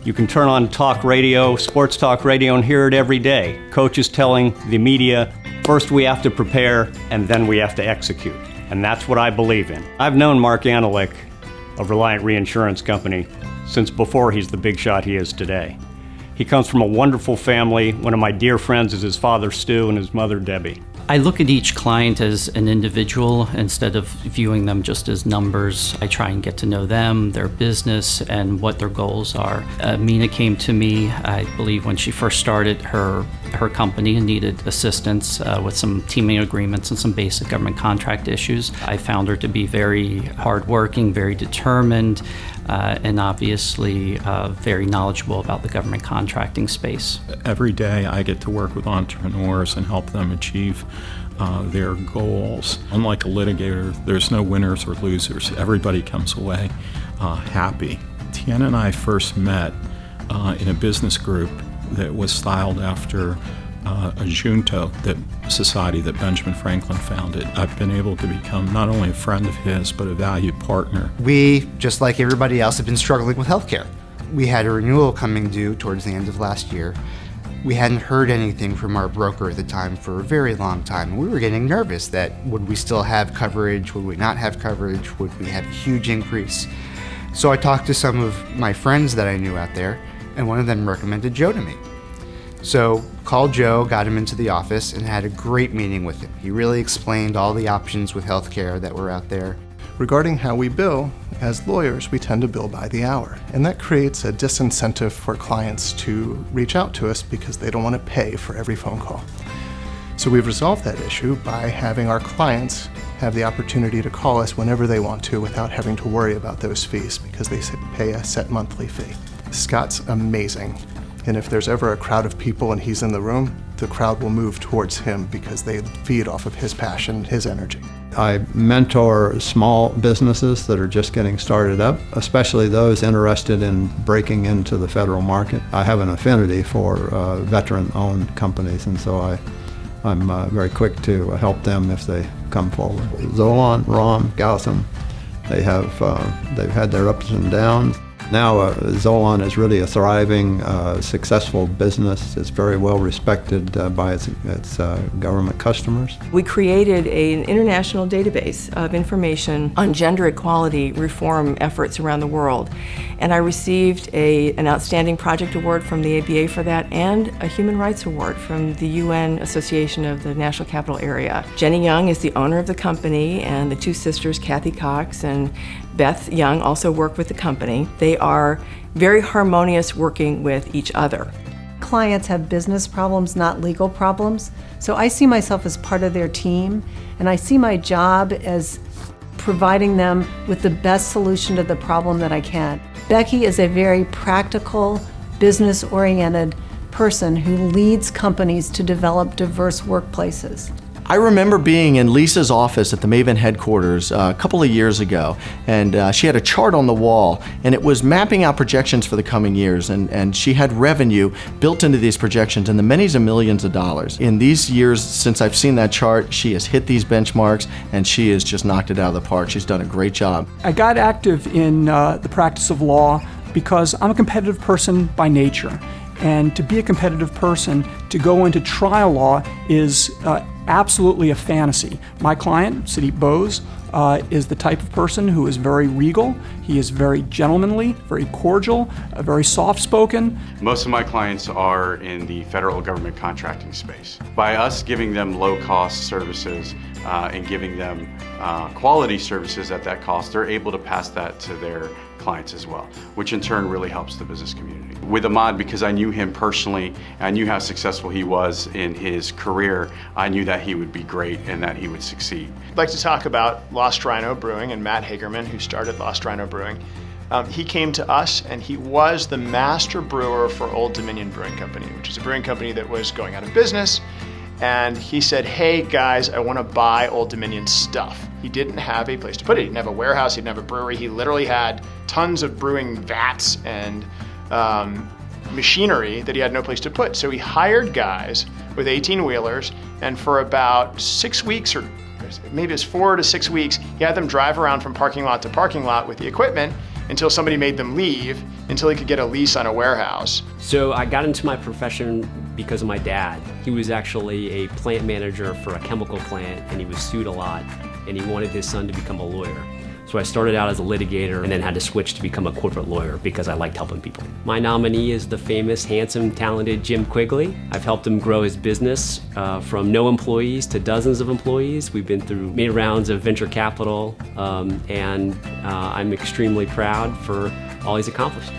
You can turn on talk radio, sports talk radio, and hear it every day. Coaches telling the media, first we have to prepare, and then we have to execute. And that's what I believe in. I've known Mark Analik of Reliant Reinsurance Company since before he's the big shot he is today. He comes from a wonderful family. One of my dear friends is his father, Stu, and his mother, Debbie. I look at each client as an individual instead of viewing them just as numbers. I try and get to know them, their business, and what their goals are. Mina came to me, I believe, when she first started her company and needed assistance with some teaming agreements and some basic government contract issues. I found her to be very hardworking, very determined, and obviously very knowledgeable about the government contracting space. Every day I get to work with entrepreneurs and help them achieve their goals. Unlike a litigator, there's no winners or losers. Everybody comes away happy. Tiana and I first met in a business group that was styled after a junto society that Benjamin Franklin founded. I've been able to become not only a friend of his, but a valued partner. We, just like everybody else, have been struggling with healthcare. We had a renewal coming due towards the end of last year. We hadn't heard anything from our broker at the time for a very long time. We were getting nervous that would we still have coverage, would we not have coverage, would we have a huge increase? So I talked to some of my friends that I knew out there, and one of them recommended Joe to me. So called Joe, got him into the office, and had a great meeting with him. He really explained all the options with healthcare that were out there. Regarding how we bill, as lawyers, we tend to bill by the hour, and that creates a disincentive for clients to reach out to us because they don't want to pay for every phone call. So we've resolved that issue by having our clients have the opportunity to call us whenever they want to without having to worry about those fees because they pay a set monthly fee. Scott's amazing, and if there's ever a crowd of people and he's in the room, the crowd will move towards him because they feed off of his passion, his energy. I mentor small businesses that are just getting started up, especially those interested in breaking into the federal market. I have an affinity for veteran-owned companies, and so I'm very quick to help them if they come forward. Zolan, Rom, Gautam, they've had their ups and downs. Now Zolan is really a thriving, successful business. It's very well respected by its government customers. We created an international database of information on gender equality reform efforts around the world. And I received an Outstanding Project Award from the ABA for that and a Human Rights Award from the UN Association of the National Capital Area. Jenny Young is the owner of the company, and the two sisters, Kathy Cox and Beth Young, also work with the company. They are very harmonious working with each other. Clients have business problems, not legal problems. So I see myself as part of their team, and I see my job as providing them with the best solution to the problem that I can. Becky is a very practical, business-oriented person who leads companies to develop diverse workplaces. I remember being in Lisa's office at the Maven headquarters a couple of years ago, and she had a chart on the wall, and it was mapping out projections for the coming years, and she had revenue built into these projections in the many's of millions of dollars. In these years since I've seen that chart, she has hit these benchmarks, and she has just knocked it out of the park. She's done a great job. I got active in the practice of law because I'm a competitive person by nature. And to be a competitive person, to go into trial law is absolutely a fantasy. My client, Sandeep Bose, is the type of person who is very regal. He is very gentlemanly, very cordial, very soft-spoken. Most of my clients are in the federal government contracting space. By us giving them low-cost services and giving them quality services at that cost, they're able to pass that to their clients as well, which in turn really helps the business community. With Ahmad, because I knew him personally, I knew how successful he was in his career, I knew that he would be great and that he would succeed. I'd like to talk about Lost Rhino Brewing and Matt Hagerman, who started Lost Rhino Brewing. He came to us and he was the master brewer for Old Dominion Brewing Company, which is a brewing company that was going out of business. And he said, hey guys, I want to buy Old Dominion stuff. He didn't have a place to put it. He didn't have a warehouse, he didn't have a brewery. He literally had tons of brewing vats and machinery that he had no place to put. So he hired guys with 18-wheelers, and for about 6 weeks, or maybe it was 4 to 6 weeks, he had them drive around from parking lot to parking lot with the equipment until somebody made them leave, until he could get a lease on a warehouse. So I got into my profession because of my dad. He was actually a plant manager for a chemical plant, and he was sued a lot, and he wanted his son to become a lawyer. So I started out as a litigator and then had to switch to become a corporate lawyer because I liked helping people. My nominee is the famous, handsome, talented Jim Quigley. I've helped him grow his business from no employees to dozens of employees. We've been through many rounds of venture capital, and I'm extremely proud for all he's accomplished.